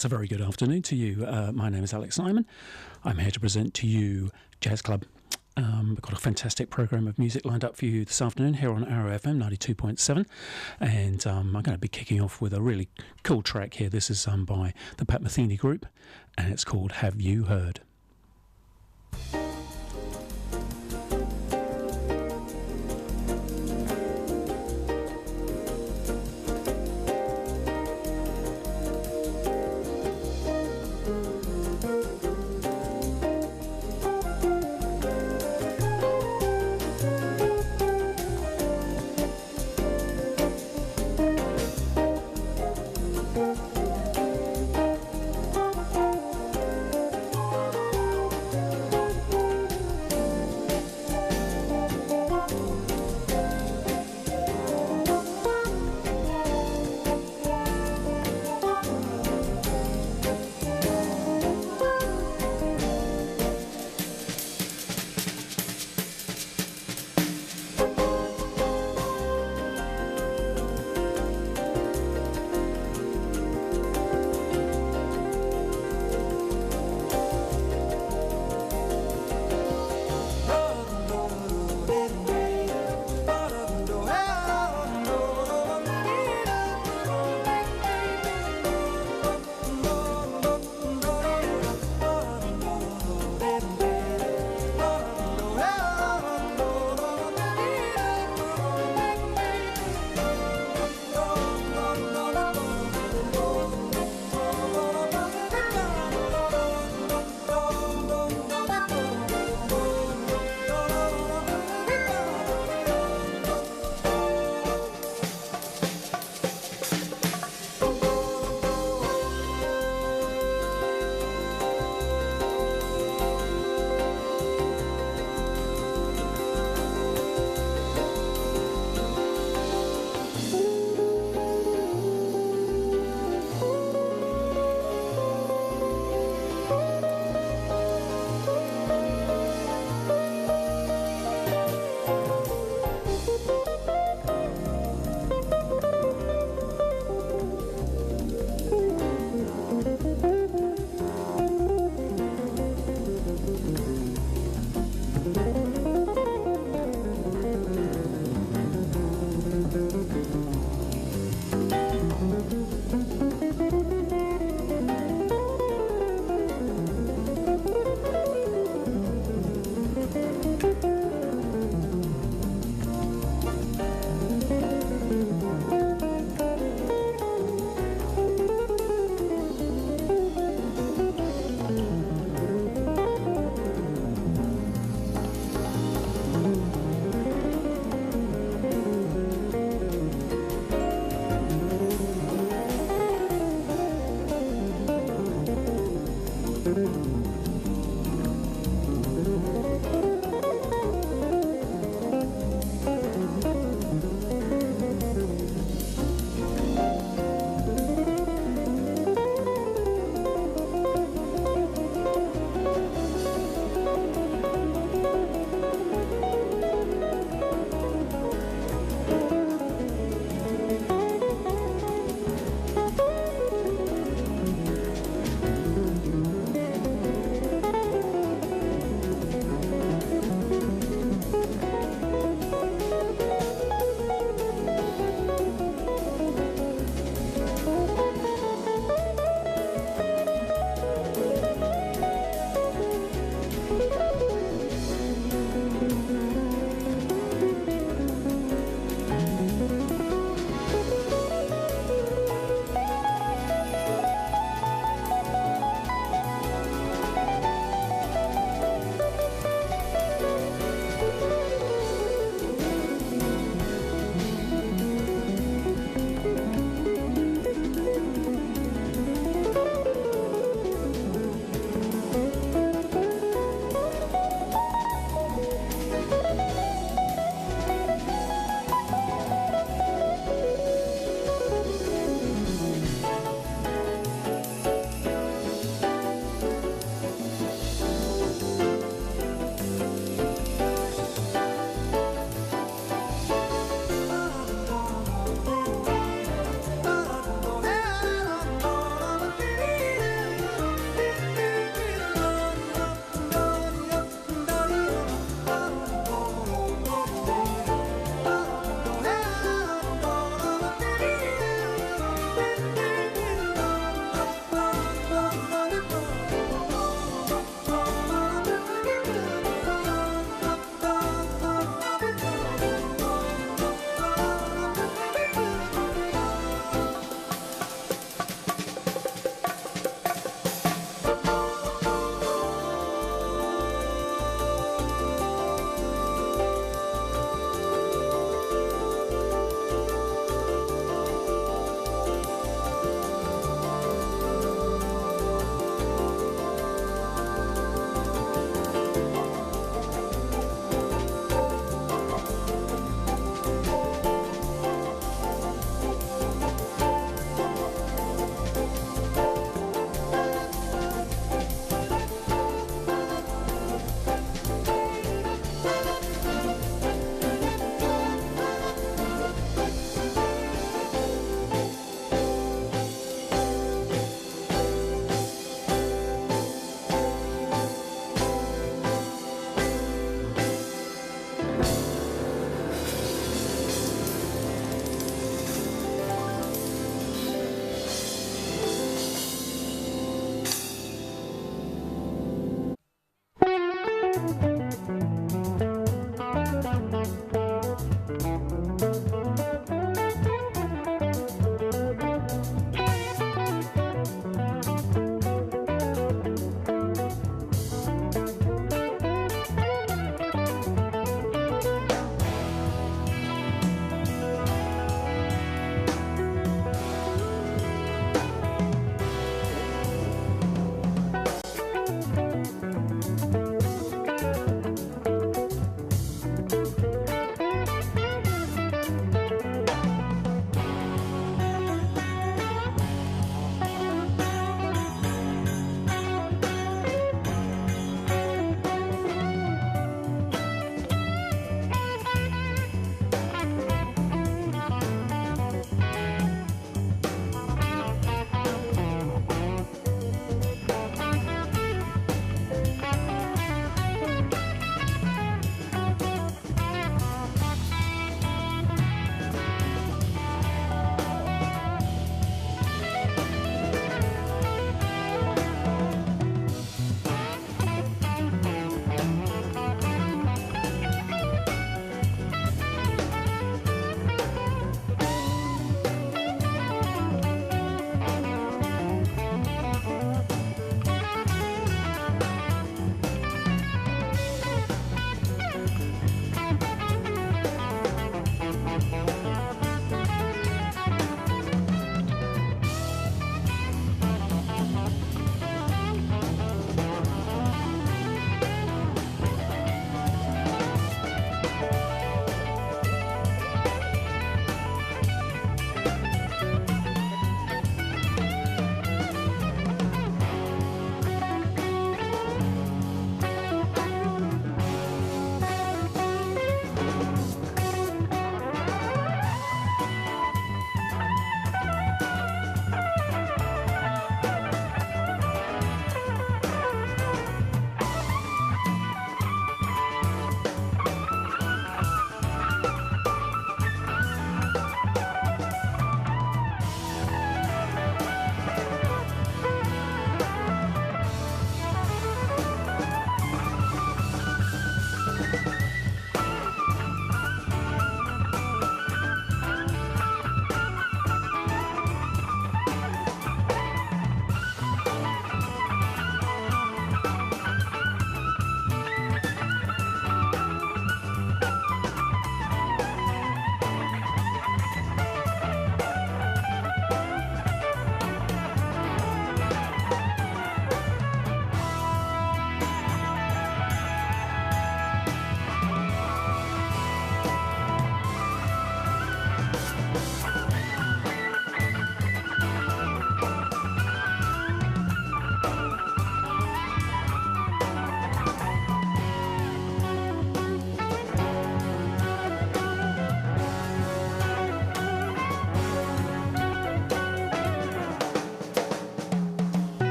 it's a very good afternoon to you. My name is Alex Nyman. I'm here to present to you Jazz Club. We've got a fantastic programme of music lined up for you this afternoon here on Arrow FM 92.7, and I'm going to be kicking off with a really cool track here. This is by the Pat Metheny Group, and it's called Have You Heard?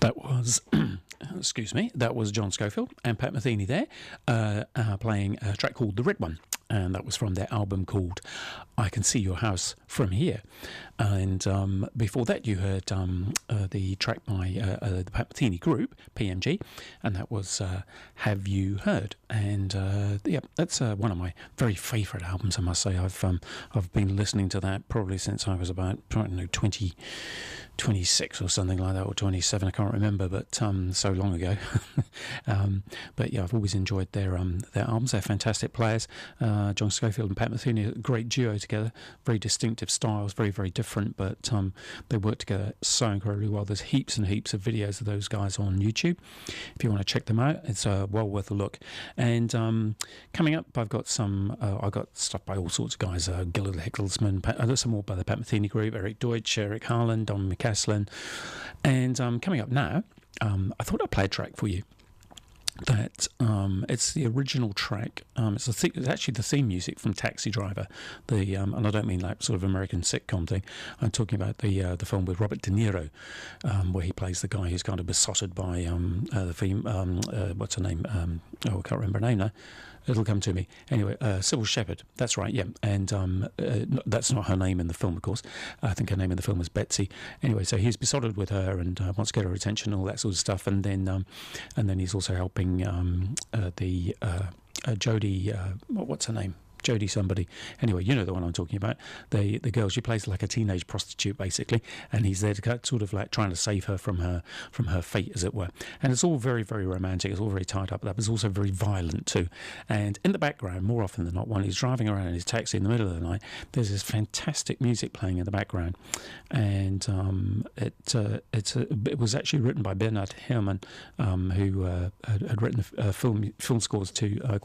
That was, excuse me, that was John Schofield and Pat Metheny there playing a track called The Red One. And that was from their album called I Can See Your House From Here. And before that, you heard the track by the Pat Metheny Group, PMG, and that was Have You Heard? And yeah, that's one of my very favourite albums, I must say. I've been listening to that probably since I was about, I don't know, 26 or something like that, or 27, I can't remember, but so long ago. But yeah, I've always enjoyed their albums. They're fantastic players. John Schofield and Pat Metheny, a great duo together, very distinctive styles, very, very different, but they work together so incredibly well. There's heaps and heaps of videos of those guys on YouTube. If you want to check them out, it's well worth a look. And coming up, I've got stuff by all sorts of guys, Gillard Hickelsman, there's some more by the Pat Metheny Group, Eric Deutsch, Eric Harlan, Don McCaslin. And coming up now, I thought I'd play a track for you. That it's the original track. It's actually the theme music from Taxi Driver, and I don't mean like sort of American sitcom thing. I'm talking about the film with Robert De Niro, where he plays the guy who's kind of besotted by the theme. What's her name? I can't remember her name now. It'll come to me. Anyway, Sybil Shepherd. That's right, yeah. And that's not her name in the film, of course. I think her name in the film was Betsy. Anyway, so he's besotted with her and wants to get her attention, all that sort of stuff. And then he's also helping the Jodie. What's her name? Jodie somebody. Anyway, you know the one I'm talking about. The girl, she plays like a teenage prostitute basically, and he's there to sort of like trying to save her from her fate, as it were. And it's all very, very romantic. It's all very tied up. That was also very violent too. And in the background, more often than not, when he's driving around in his taxi in the middle of the night, there's this fantastic music playing in the background. And it was actually written by Bernard Herrmann, who had written film scores to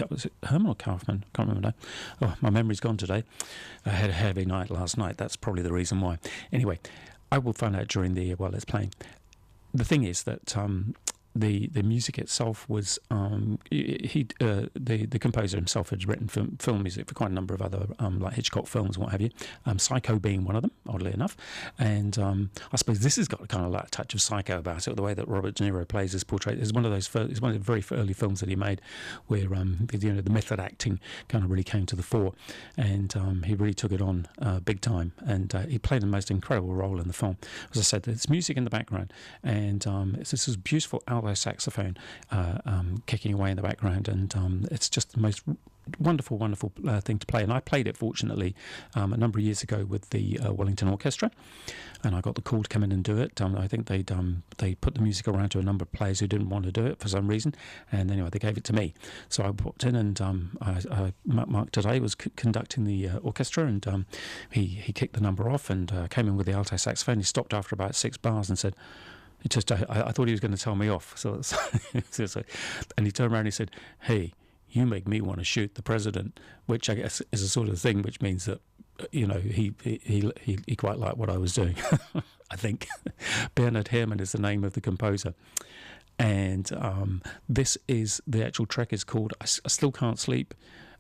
was it Herrmann or Kaufman? Can't remember now. Oh, my memory's gone today. I had a heavy night last night. That's probably the reason why. Anyway, I will find out during while it's playing. The thing is that the music itself was the composer himself had written film music for quite a number of other like Hitchcock films and what have you, Psycho being one of them, oddly enough. And I suppose this has got kind of like a touch of Psycho about it. The way that Robert De Niro plays his portrait is one of those. It's one of the very early films that he made, where the method acting kind of really came to the fore, and he really took it on big time. And he played the most incredible role in the film. As I said, there's music in the background, and it's this beautiful alto saxophone kicking away in the background, and it's just the most wonderful thing to play. And I played it, fortunately, a number of years ago with the Wellington Orchestra, and I got the call to come in and do it. I think they put the music around to a number of players who didn't want to do it for some reason, and anyway they gave it to me. So I popped in, and Mark today was conducting the orchestra, and he kicked the number off and came in with the alto saxophone. He stopped after about 6 bars and said, I thought he was going to tell me off. So and he turned around and he said, "Hey, you make me want to shoot the president," which I guess is a sort of thing which means that he quite liked what I was doing. I think Bernard Herrmann is the name of the composer, and this is the actual track is called "I Still Can't Sleep,"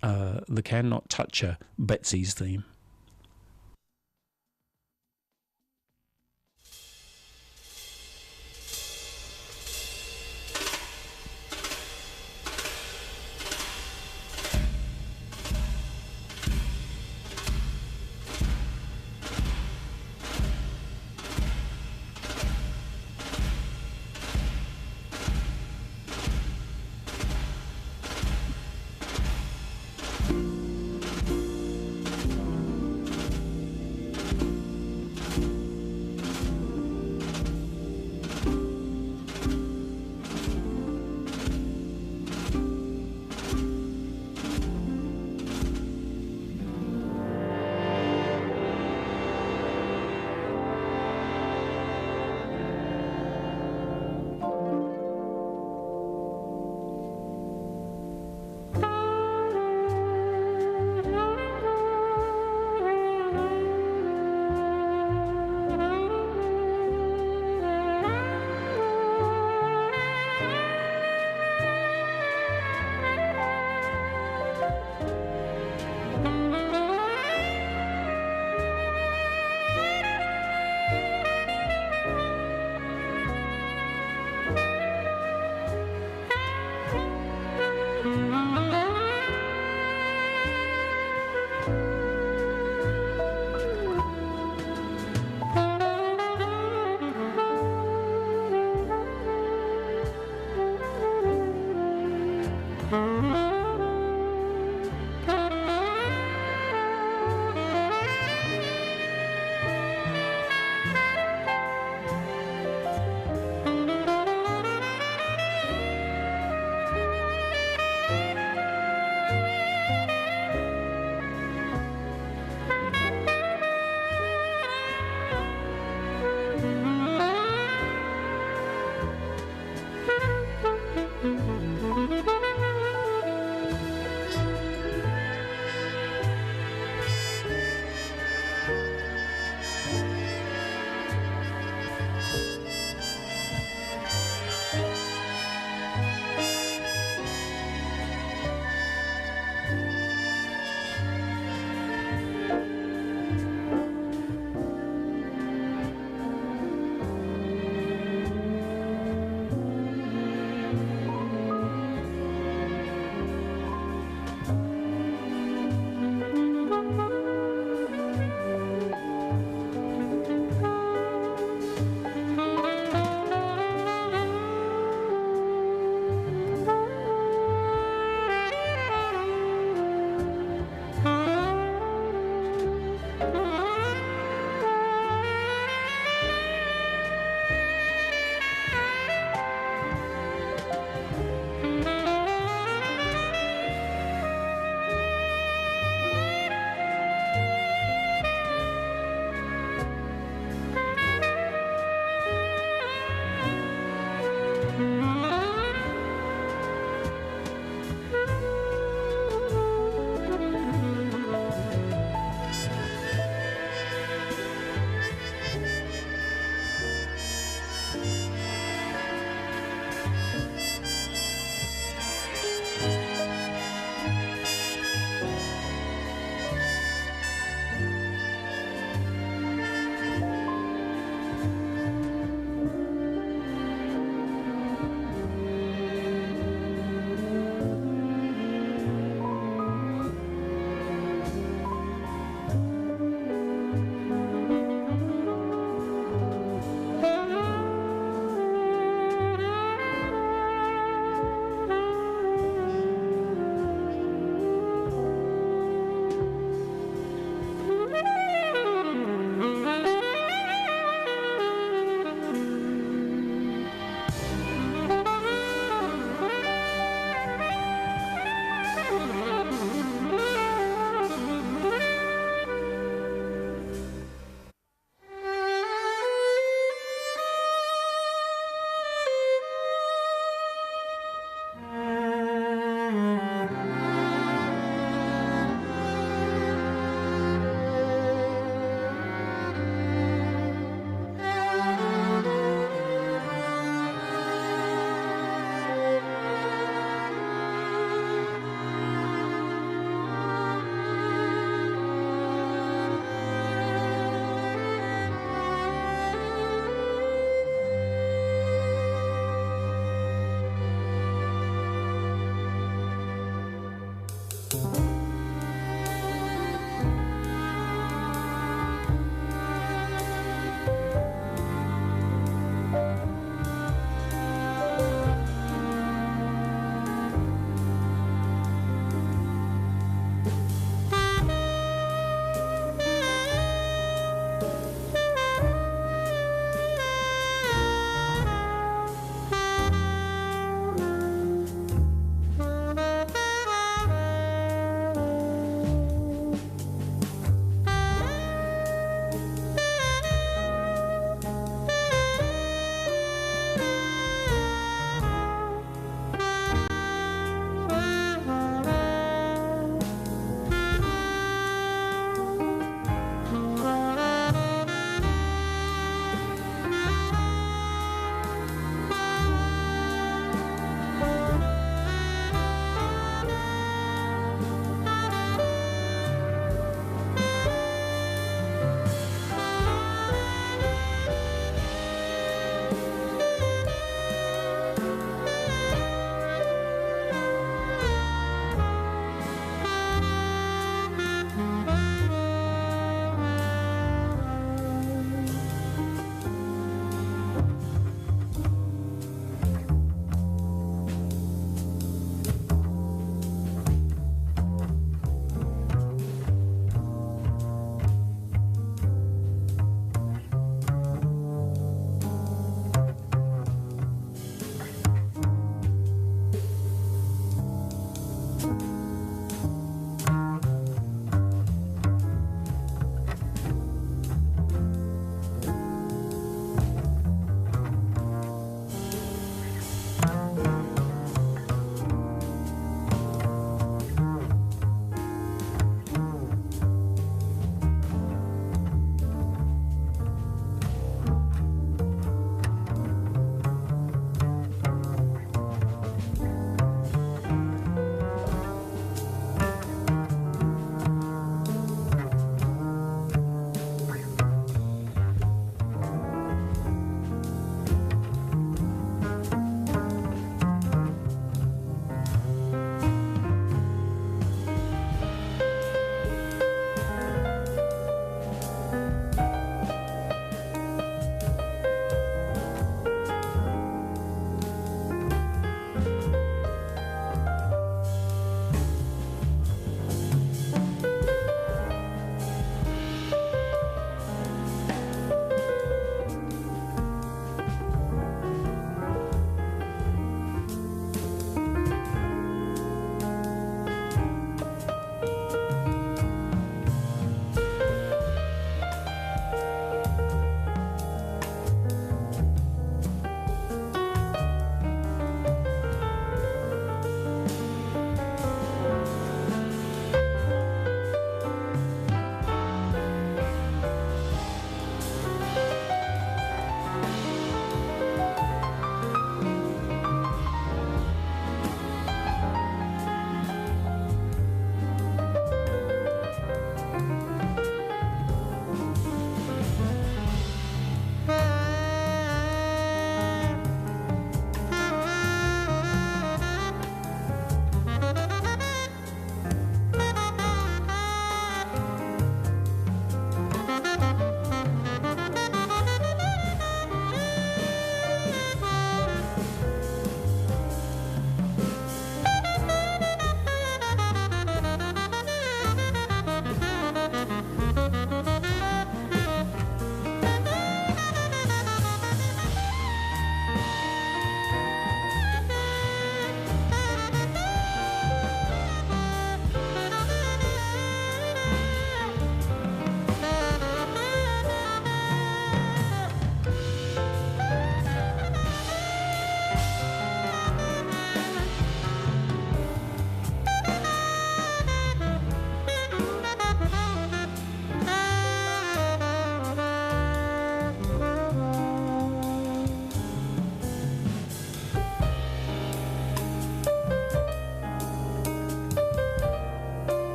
the Cannot Touch Her, Betsy's theme.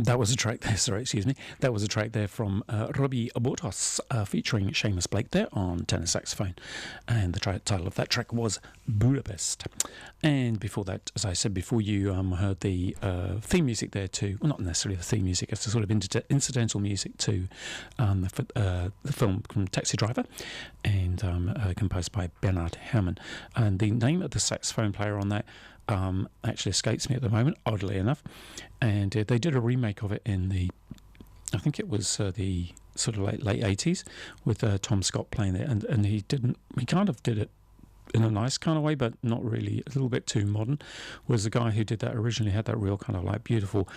That was a track there, sorry, excuse me. That was a track there from Robbie Abotos featuring Seamus Blake there on tenor saxophone. And the title of that track was Budapest. And before that, as I said before, you heard the theme music there too. Well, not necessarily the theme music, it's the sort of incidental music to the film from Taxi Driver, and composed by Bernard Herrmann. And the name of the saxophone player on that actually escapes me at the moment, oddly enough. And they did a remake of it in I think it was the sort of late 80s with Tom Scott playing it, and he kind of did it in a nice kind of way, but not really, a little bit too modern. Whereas the guy who did that originally had that real kind of like beautiful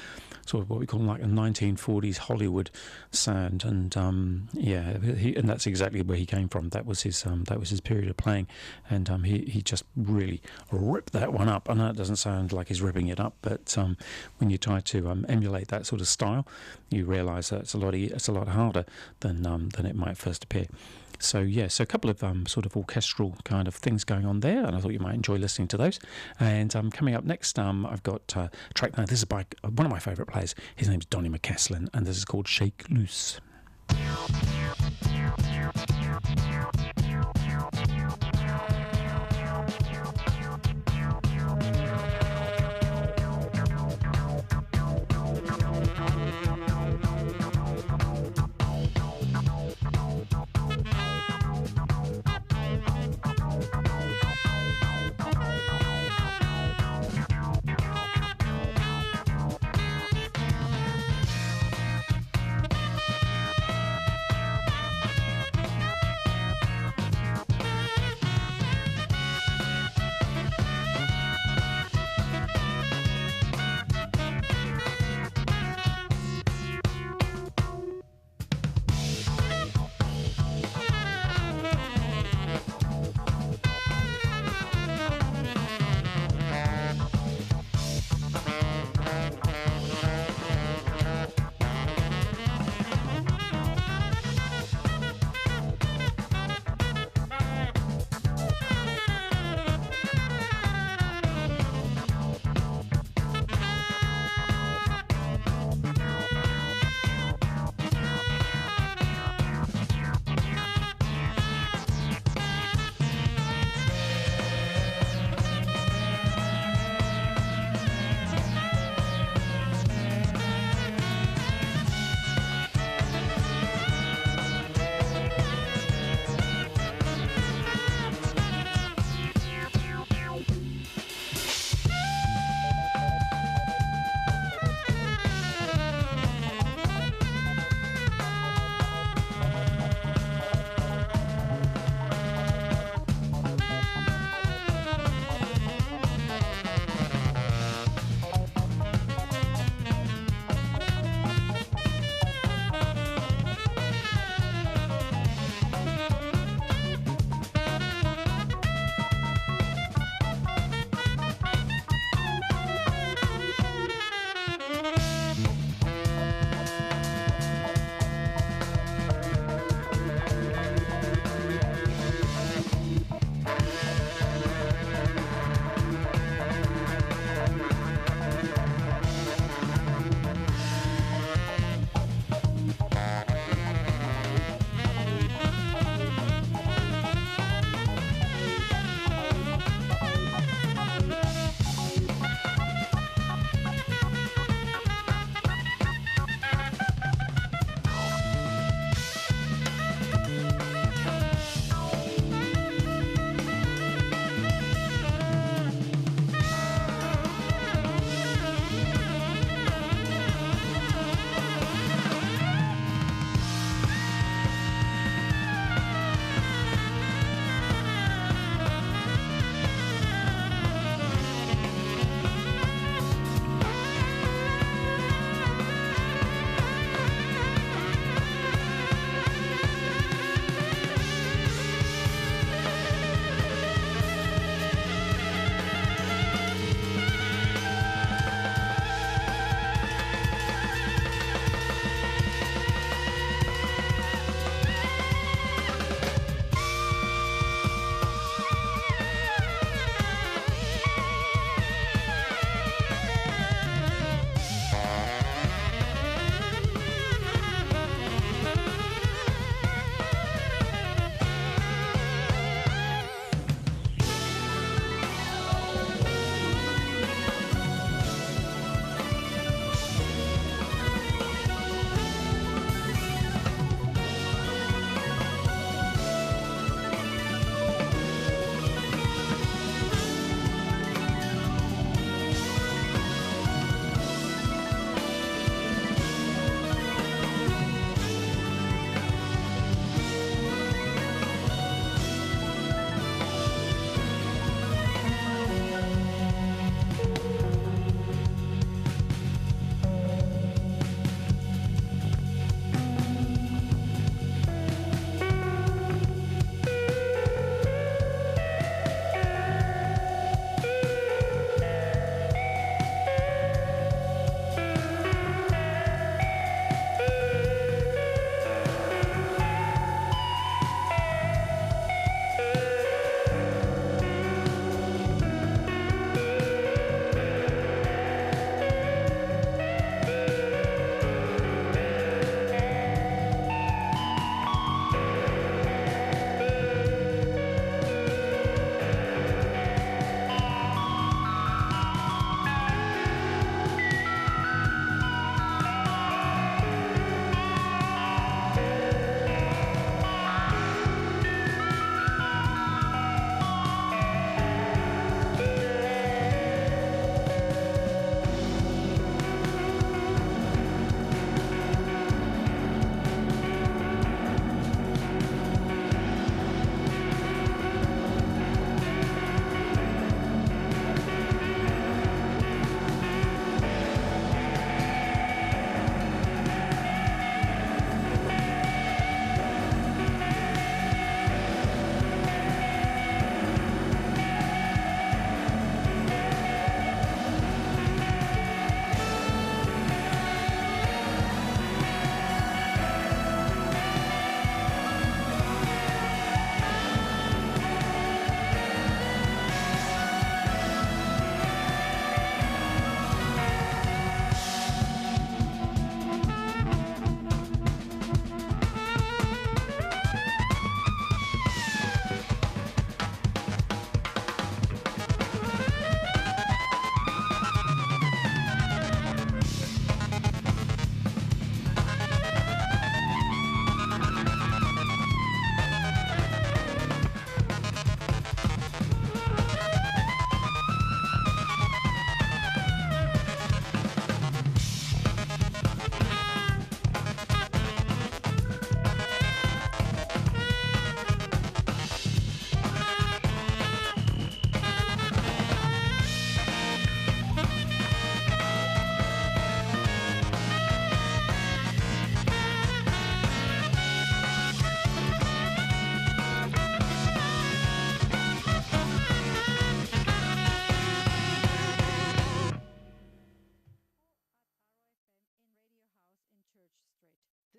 sort of what we call like a 1940s Hollywood sound, and and that's exactly where he came from. That was his period of playing, and he just really ripped that one up. I know it doesn't sound like he's ripping it up, but when you try to emulate that sort of style, you realise that it's a lot harder than it might first appear. So a couple of sort of orchestral kind of things going on there, and I thought you might enjoy listening to those. And coming up next, I've got a track now. This is by one of my favourite players. His name's Donny McCaslin, and this is called Shake Loose.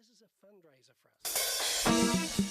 this is a fundraiser for us.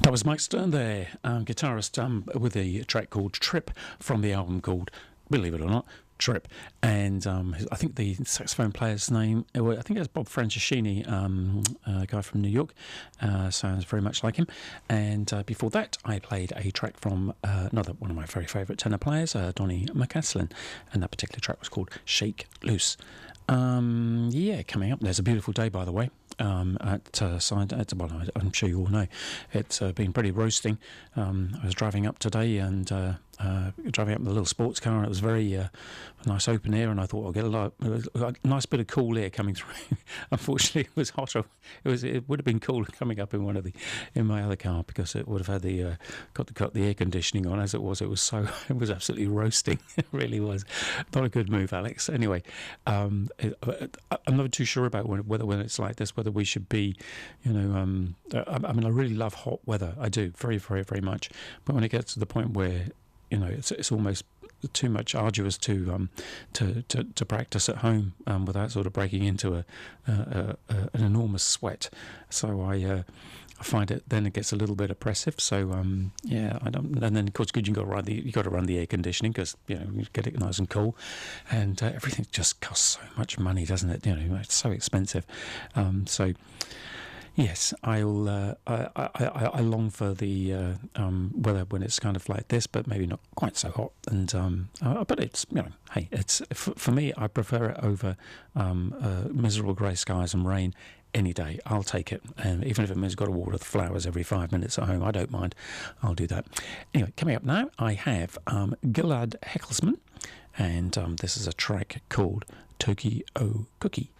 That was Mike Stern there, guitarist, with a track called Trip from the album called, believe it or not, Trip. And I think the saxophone player's name, I think it's Bob Franceschini, a guy from New York, sounds very much like him. And before that, I played a track from another one of my very favourite tenor players, Donny McCaslin, and that particular track was called Shake Loose. Yeah, coming up, there's a beautiful day, by the way. Well, I'm sure you all know it's been pretty roasting. I was driving up today and driving up in a little sports car, and it was very nice open air, and I thought I'll get a nice bit of cool air coming through. Unfortunately, it was hotter. It would have been cooler coming up in my other car, because it would have had got the air conditioning on. As it was it was absolutely roasting. It really was not a good move, Alex. Anyway, I'm not too sure about whether when it's like this, whether we should be, I mean, I really love hot weather. I do very, very, very much. But when it gets to the point where, it's almost too much arduous to practice at home without sort of breaking into an enormous sweat. So I find it gets a little bit oppressive. So yeah, I don't. And then of course, you got to run the air conditioning, because you get it nice and cool, and everything just costs so much money, doesn't it? It's so expensive. So. Yes, I long for the weather when it's kind of like this, but maybe not quite so hot. And but it's hey, it's for me. I prefer it over miserable grey skies and rain any day. I'll take it, and even if it means I've got to water the flowers every 5 minutes at home, I don't mind. I'll do that. Anyway, coming up now, I have Gilad Heckelsman, and this is a track called Tokyo Cookie.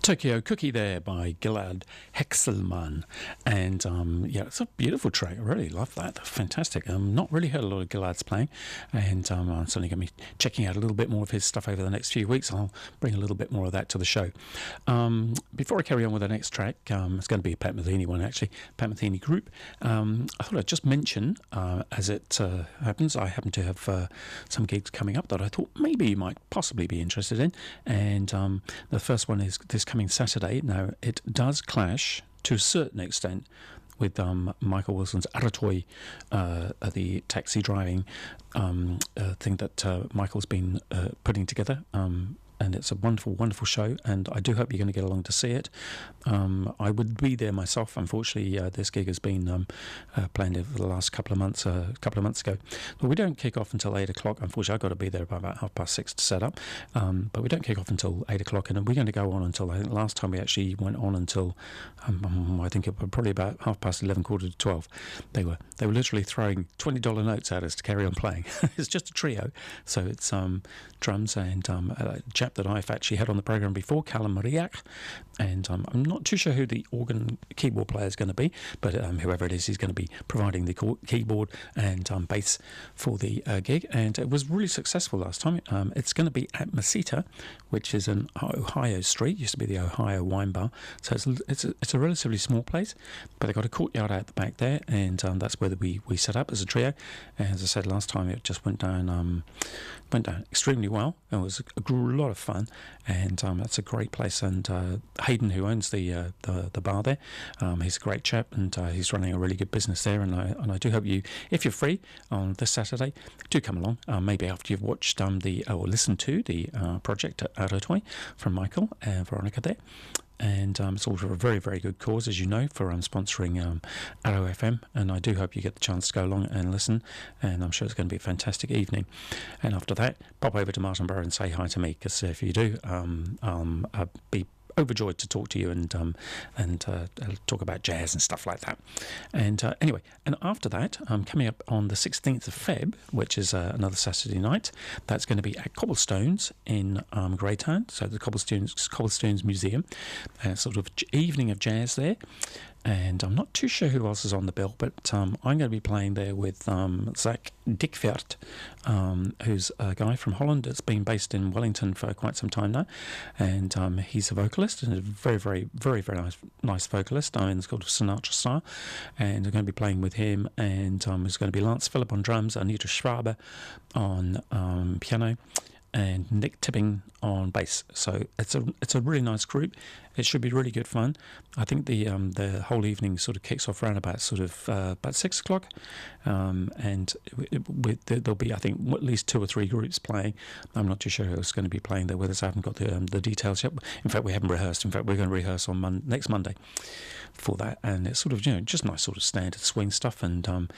Tokyo Cookie there by Gilad Hexelman. And yeah, it's a beautiful track. I really love that. Fantastic. Not really heard a lot of Gilad's playing. And I'm certainly going to be checking out a little bit more of his stuff over the next few weeks. I'll bring a little bit more of that to the show. Before I carry on with the next track, it's going to be a Pat Metheny one actually, Pat Metheny Group. I thought I'd just mention, as it happens, I happen to have some gigs coming up that I thought maybe you might possibly be interested in. And the first one is this coming Saturday. Now, it does clash to a certain extent with Michael Wilson's Aratoi, the taxi driving thing that Michael's been putting together. And it's a wonderful, wonderful show, and I do hope you're going to get along to see it. I would be there myself. Unfortunately, this gig has been planned for the last couple of months ago. But we don't kick off until 8 o'clock. Unfortunately, I've got to be there by about 6:30 to set up. But we don't kick off until 8 o'clock, and we're going to go on until, I think last time we actually went on until, I think it was probably about 11:30, quarter to 12. They were literally throwing $20 notes at us to carry on playing. It's just a trio, so it's drums and a chap that I've actually had on the program before, Callum Mariak, and I'm not too sure who the organ keyboard player is going to be, but whoever it is, he's going to be providing the keyboard and bass for the gig, and it was really successful last time. It's going to be at Mesita, which is an Ohio street, used to be the Ohio Wine Bar, so it's a relatively small place, but they've got a courtyard out the back there, and that's where we set up as a trio. And as I said last time, it just went down extremely well. It was a lot of fun, and that's a great place. And Hayden, who owns the bar there, he's a great chap, and he's running a really good business there. And I do hope you, if you're free on this Saturday, do come along. Maybe after you've watched or listened to the project at Aratoi from Michael and Veronica there. And it's all for a very, very good cause, as you know, for sponsoring Arrow FM. And I do hope you get the chance to go along and listen. And I'm sure it's going to be a fantastic evening. And after that, pop over to Martinborough and say hi to me, because if you do, I'll be overjoyed to talk to you and talk about jazz and stuff like that. And anyway, and after that, coming up on the 16th of Feb, which is another Saturday night, that's going to be at Cobblestones in Greytown, so the Cobblestones Museum, sort of evening of jazz there. And I'm not too sure who else is on the bill, but I'm going to be playing there with Zach Dikvert, who's a guy from Holland that's been based in Wellington for quite some time now. And he's a vocalist, and a very, very, very, very nice vocalist. It's called Sinatra style. And I'm going to be playing with him. And there's going to be Lance Phillip on drums, Anita Schwaber on piano, and Nick Tipping on bass. So it's a really nice group. It should be really good fun. I think the whole evening sort of kicks off around about 6 o'clock, and there'll be, I think, at least 2 or 3 groups playing. I'm not too sure who's going to be playing there with us. I haven't got the details yet. In fact, we haven't rehearsed. In fact, we're going to rehearse on next Monday for that, and it's sort of just nice sort of standard swing stuff. And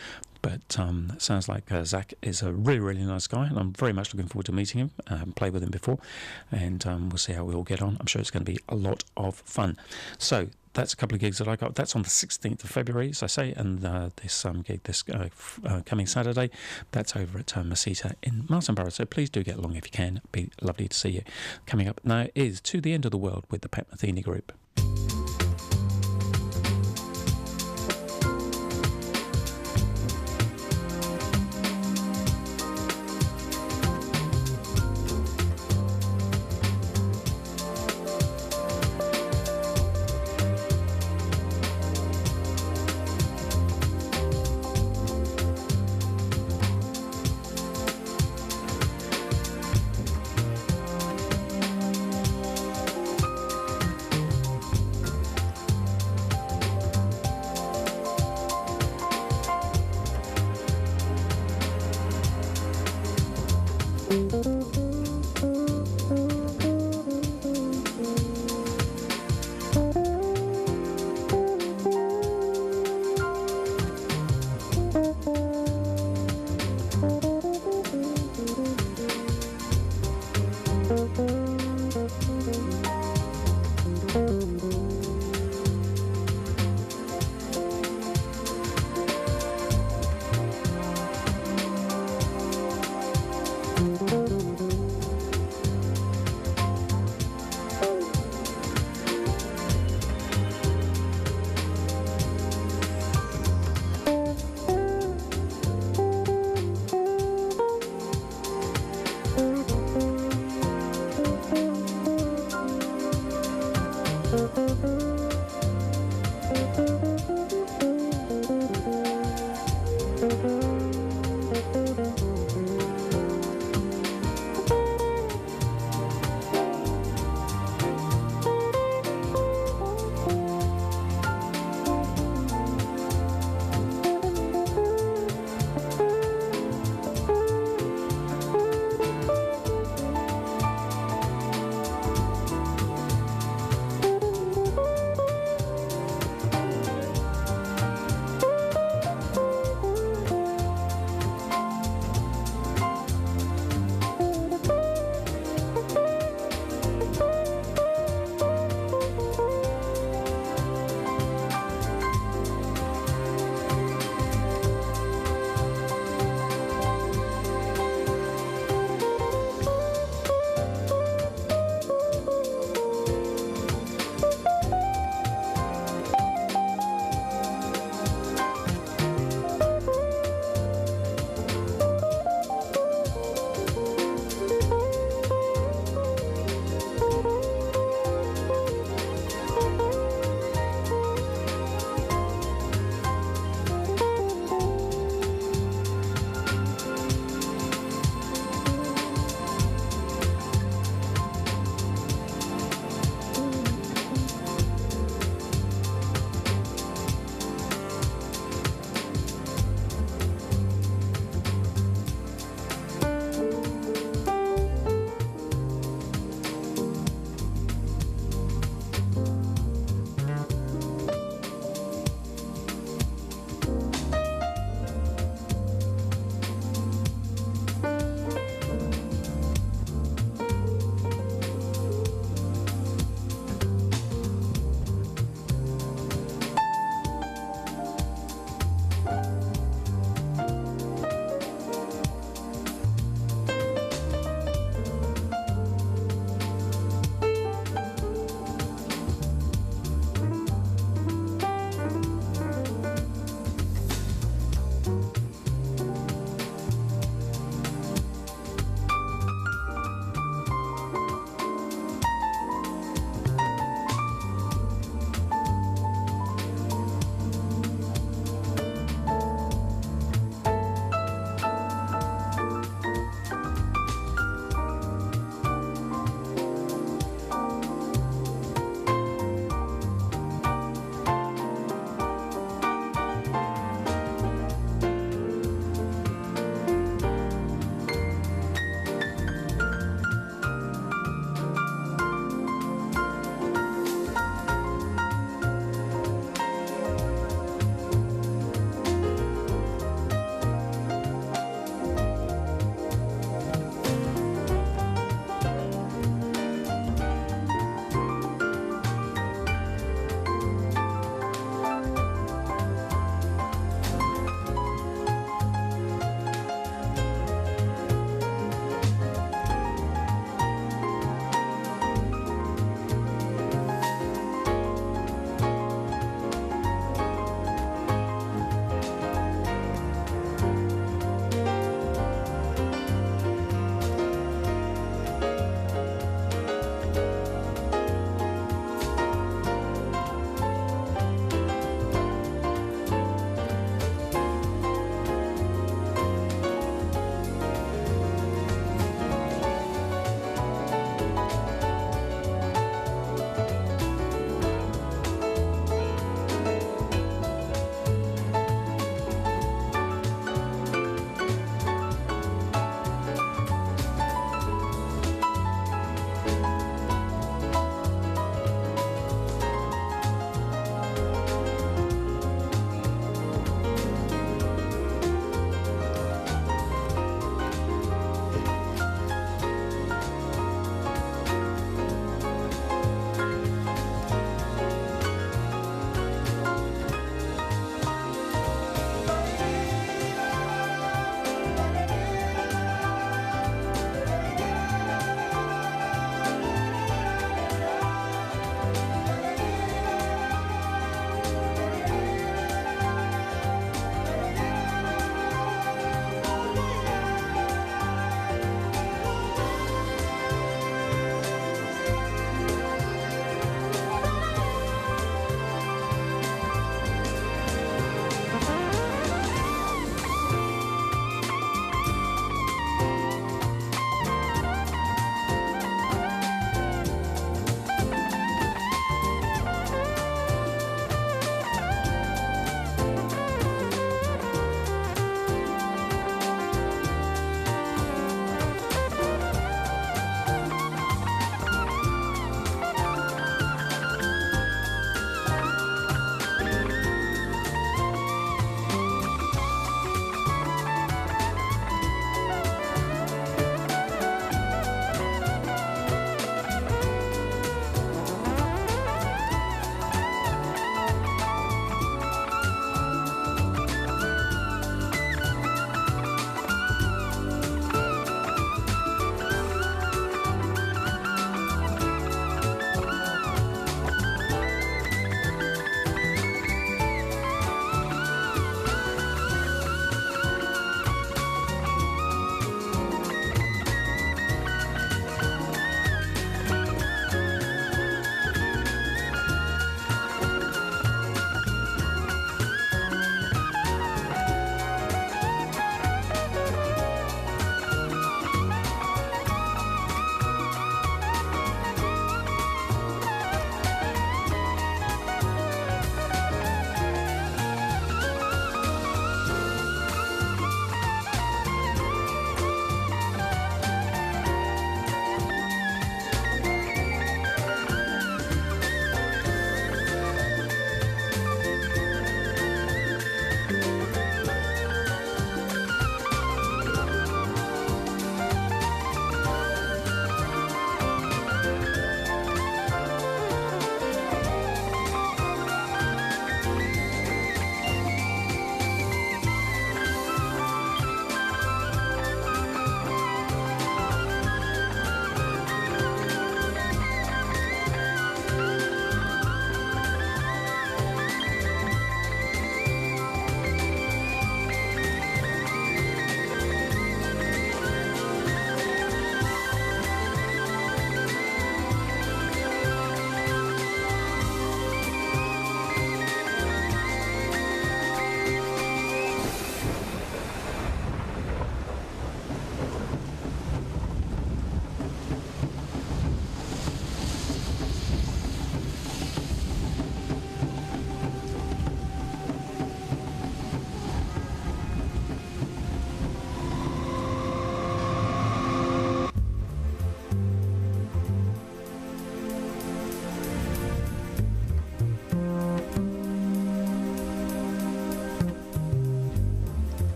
but it sounds like Zach is a really, really nice guy, and I'm very much looking forward to meeting him. I haven't played with him before, and we'll see how we all get on. I'm sure it's going to be a lot of fun. So that's a couple of gigs that I got. That's on the 16th of February, as I say, and this gig this coming Saturday, that's over at Mesita in Martinborough. So please do get along if you can. It'd be lovely to see you. Coming up now is To the End of the World with the Pat Metheny Group. Thank you.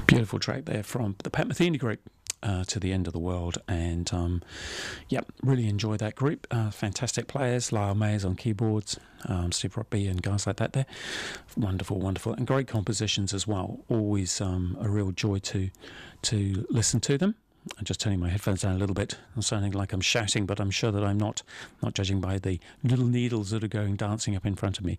Beautiful track there from the Pat Metheny group. To the End of the World, and really enjoyed that group. Fantastic players, Lyle Mayers on keyboards, Steve Rockby and guys like that there. Wonderful, and great compositions as well. Always a real joy to listen to them. I'm just turning my headphones down a little bit. I'm sounding like I'm shouting, but I'm sure that I'm not judging by the little needles that are going dancing up in front of me.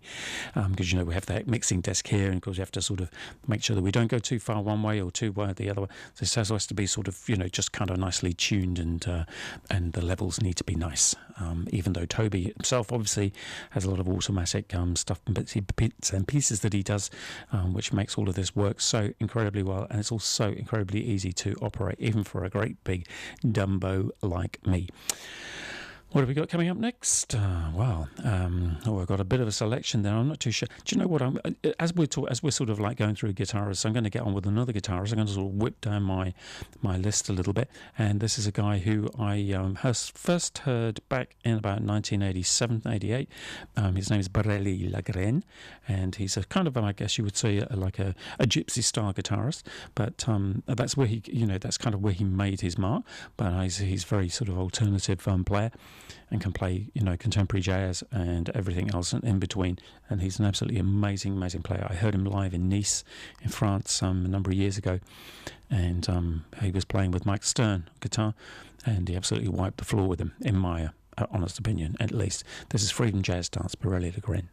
Because, we have that mixing desk here, and of course you have to sort of make sure that we don't go too far one way or too far the other way. So it has to be sort of, just kind of nicely tuned, and the levels need to be nice. Even though Toby himself obviously has a lot of automatic stuff, bits and pieces that he does, which makes all of this work so incredibly well, and it's also incredibly easy to operate, even for a great big Dumbo like me. What have we got coming up next? I've got a bit of a selection there. I'm not too sure. Do you know what? As we're sort of like going through guitarists, I'm going to get on with another guitarist. I'm going to sort of whip down my list a little bit. And this is a guy who I first heard back in about 1987, 88. His name is Barely Lagraine, and he's a kind of, I guess you would say, like a gypsy style guitarist. But that's where he, that's kind of where he made his mark. But he's very sort of alternative player, and can play, contemporary jazz and everything else in between. And he's an absolutely amazing player. I heard him live in Nice, in France, a number of years ago, and he was playing with Mike Stern guitar, and he absolutely wiped the floor with him, in my honest opinion, at least. This is Freedom Jazz Dance, Barely Lagraine.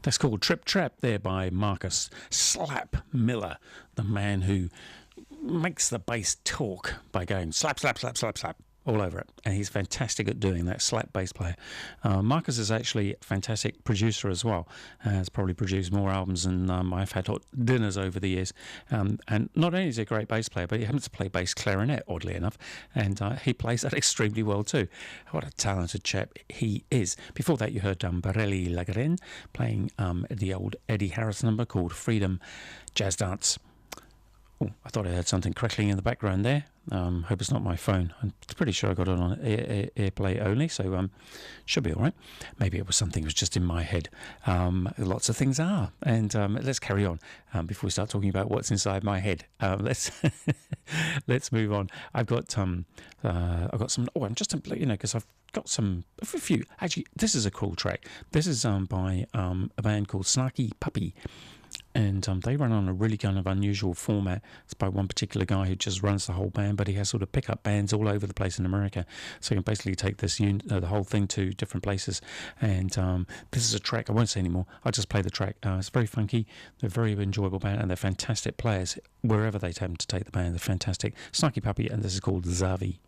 That's called Trip Trap there by Marcus Slap Miller, the man who makes the bass talk by going slap, slap, slap, slap, slap all over it. And he's fantastic at doing that, slap bass player. Marcus is actually a fantastic producer as well. Has probably produced more albums than I've had hot dinners over the years. And not only is he a great bass player, but he happens to play bass clarinet, oddly enough. And he plays that extremely well too. What a talented chap he is. Before that, you heard Barelli Lagren playing the old Eddie Harris number called Freedom Jazz Dance. Oh, I thought I heard something crackling in the background there. Hope it's not my phone. I'm pretty sure I got it on AirPlay only, so should be all right. Maybe it was something that was just in my head. Lots of things are. And let's carry on before we start talking about what's inside my head. Let's let's move on. I've got some. I'm just because I've got a few. Actually, this is a cool track. This is by a band called Snarky Puppy. And they run on a really kind of unusual format. It's by one particular guy who just runs the whole band, but he has sort of pickup bands all over the place in America. So you can basically take this the whole thing to different places. And this is a track, I won't say anymore, I'll just play the track. It's very funky, they're a very enjoyable band, and they're fantastic players. Wherever they tend to take the band, they're fantastic. Snarky Puppy, and this is called Zavi.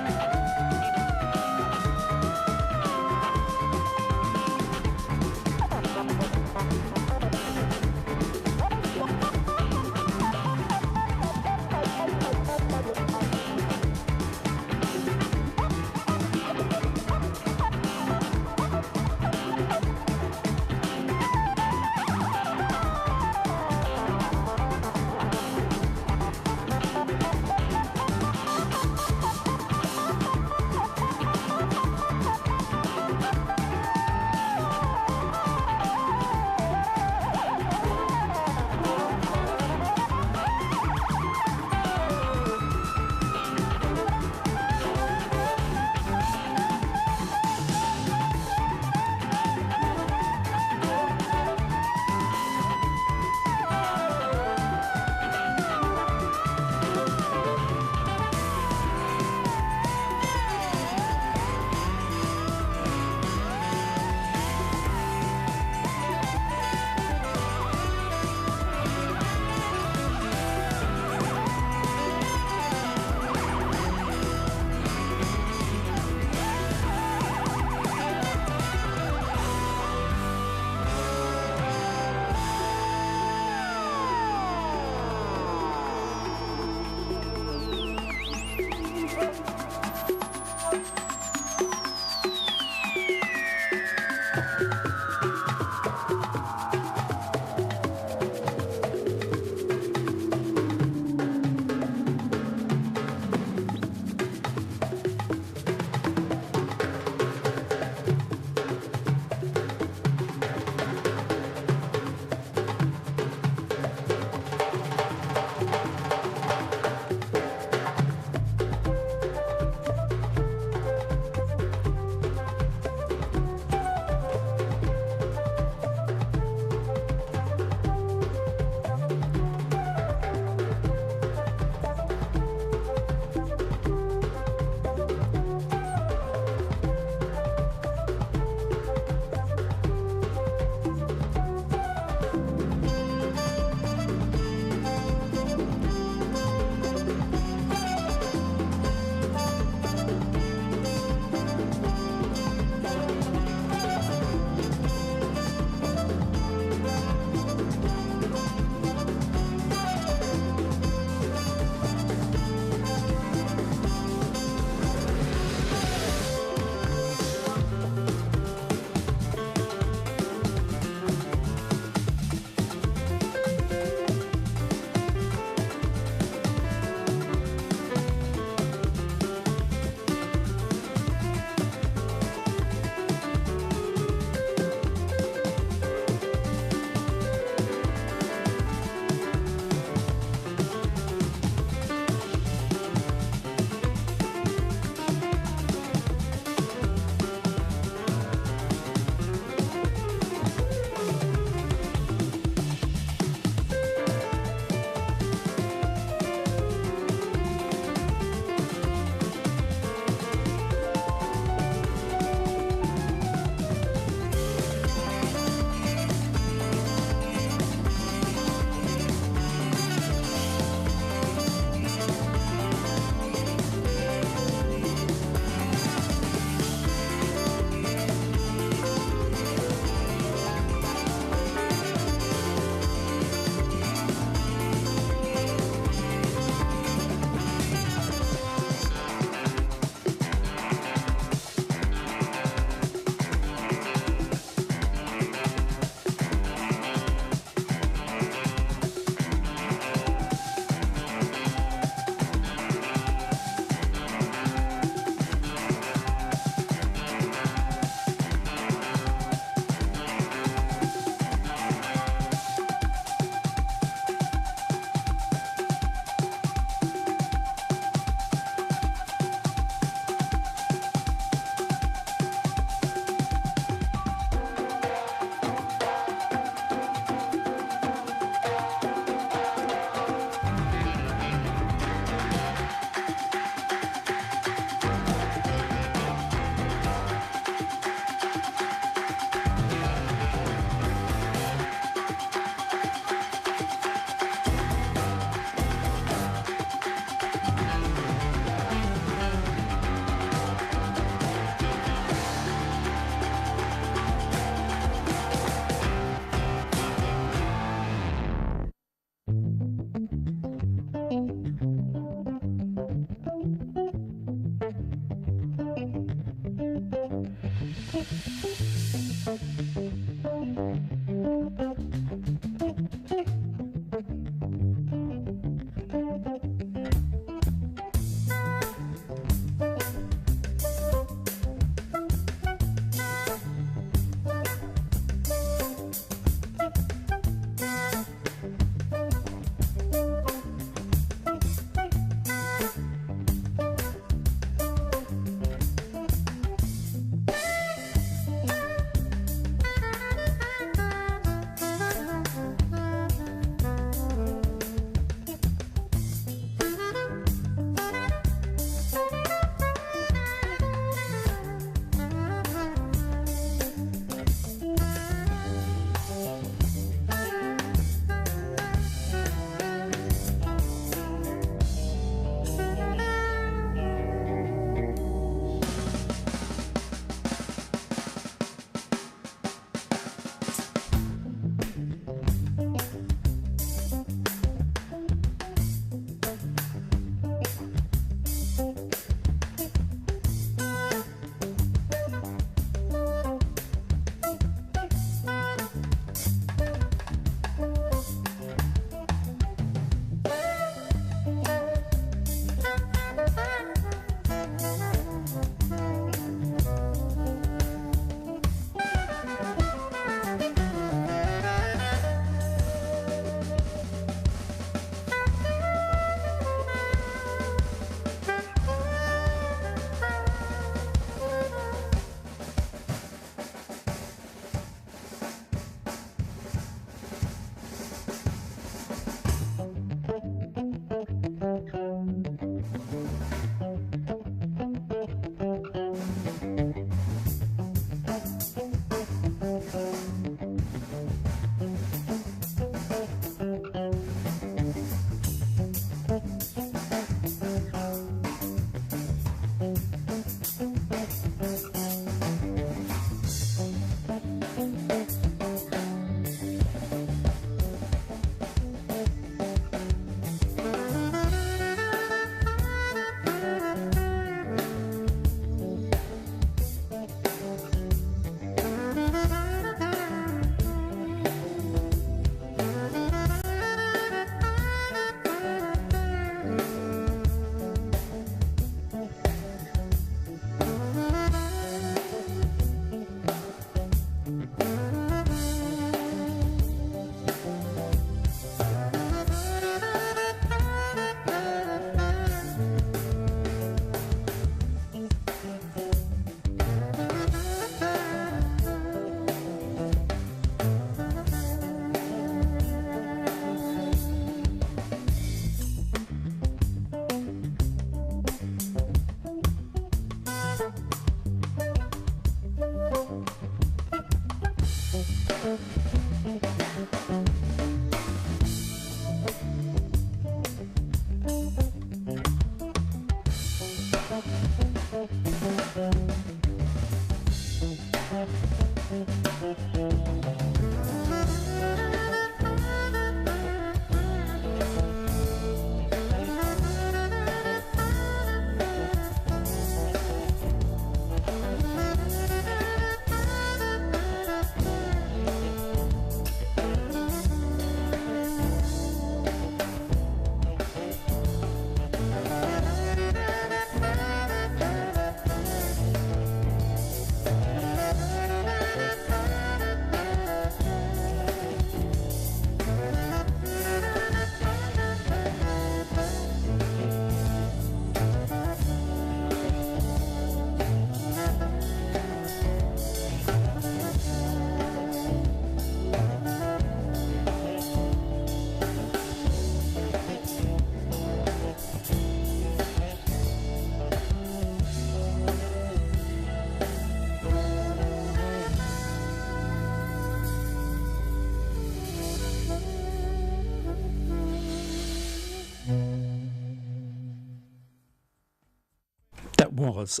That was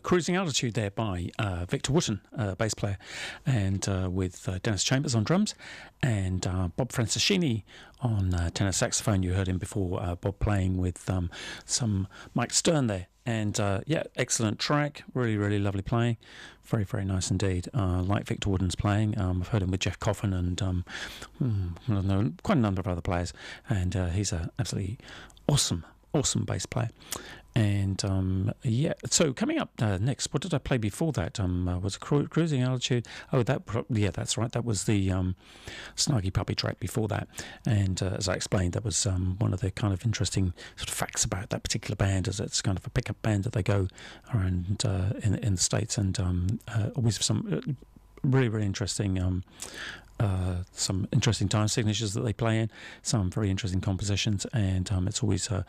Cruising Altitude there by Victor Wooten, bass player, and with Dennis Chambers on drums, and Bob Franciscini on tenor saxophone. You heard him before, Bob playing with some Mike Stern there. And yeah, excellent track, really, really lovely playing, very, very nice indeed. Like Victor Wooten's playing, I've heard him with Jeff Coffin and I don't know, quite a number of other players, and he's an absolutely awesome bass player. And yeah, so coming up next, what did I play before that? Was Cruising Altitude? Oh, yeah, that's right. That was the Snarky Puppy track before that. And as I explained, that was one of the kind of interesting sort of facts about that particular band, as it's kind of a pickup band that they go around in the States, and always some really, really interesting. Some interesting time signatures that they play in, some very interesting compositions, and it's always a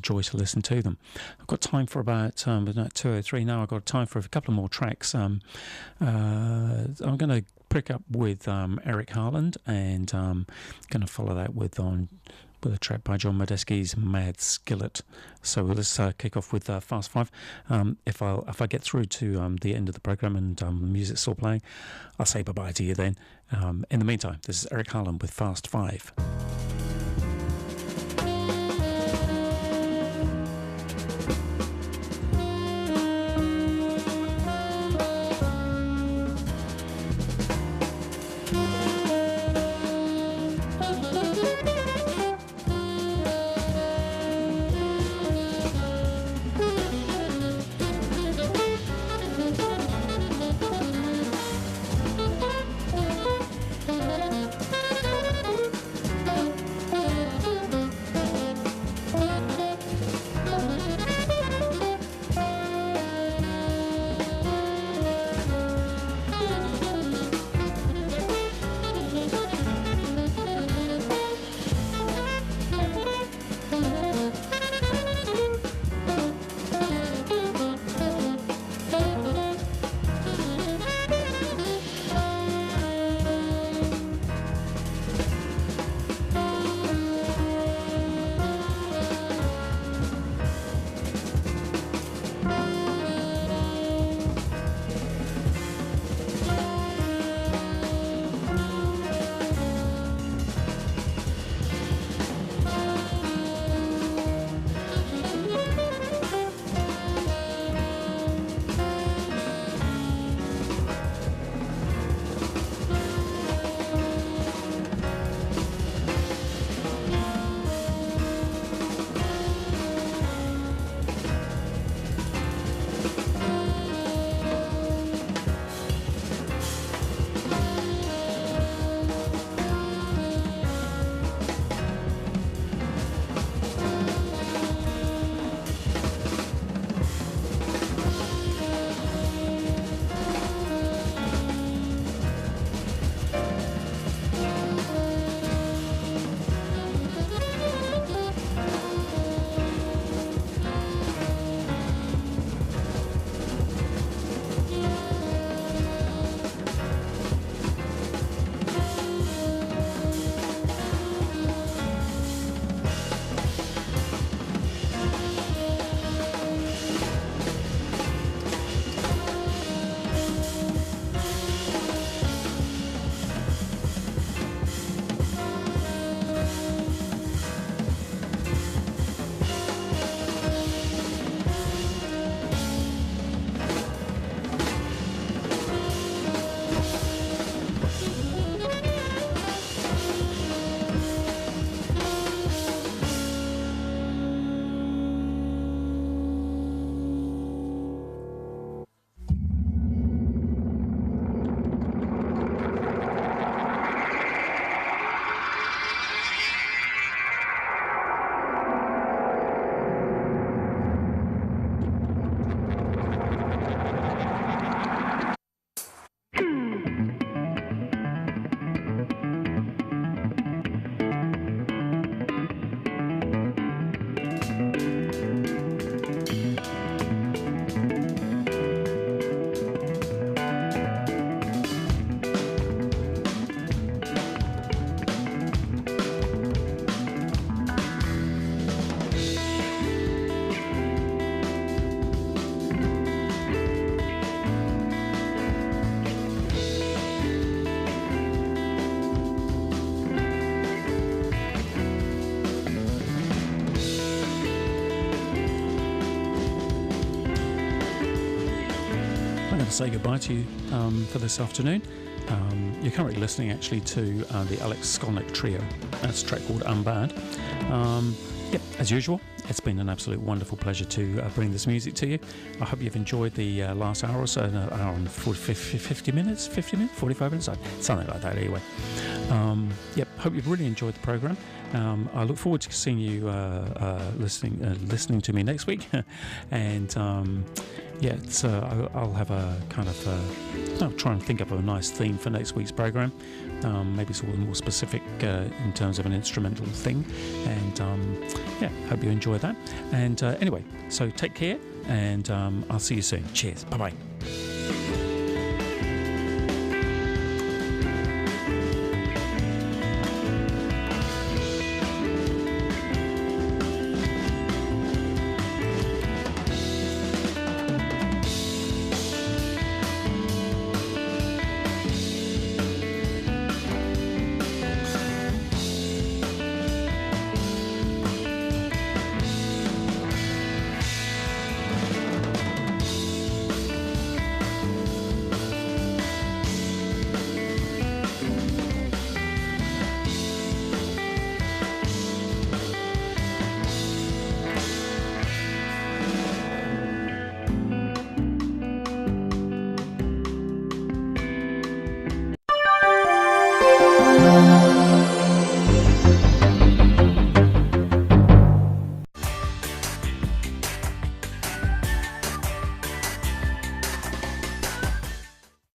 joy to listen to them. I've got time for about 2:03 now. I've got time for a couple of more tracks. I'm going to pick up with Eric Harland, and going to follow that with a track by John Medeski's Mad Skillet. So let's kick off with Fast Five. If I get through to the end of the program and the music's still playing, I'll say bye-bye to you then. In the meantime, this is Eric Harland with Fast Five. say goodbye to you for this afternoon. You're currently listening actually to the Alex Skolnick Trio. That's a track called Unbad. As usual, it's been an absolute wonderful pleasure to bring this music to you. I hope you've enjoyed the last hour or so, an hour and 50 minutes, 45 minutes, something like that anyway. Hope you've really enjoyed the programme. I look forward to seeing you listening to me next week. And I'll have a kind of I'll try and think up a nice theme for next week's programme. Maybe sort of more specific in terms of an instrumental thing. And hope you enjoy that. And anyway, so take care, and I'll see you soon. Cheers. Bye bye.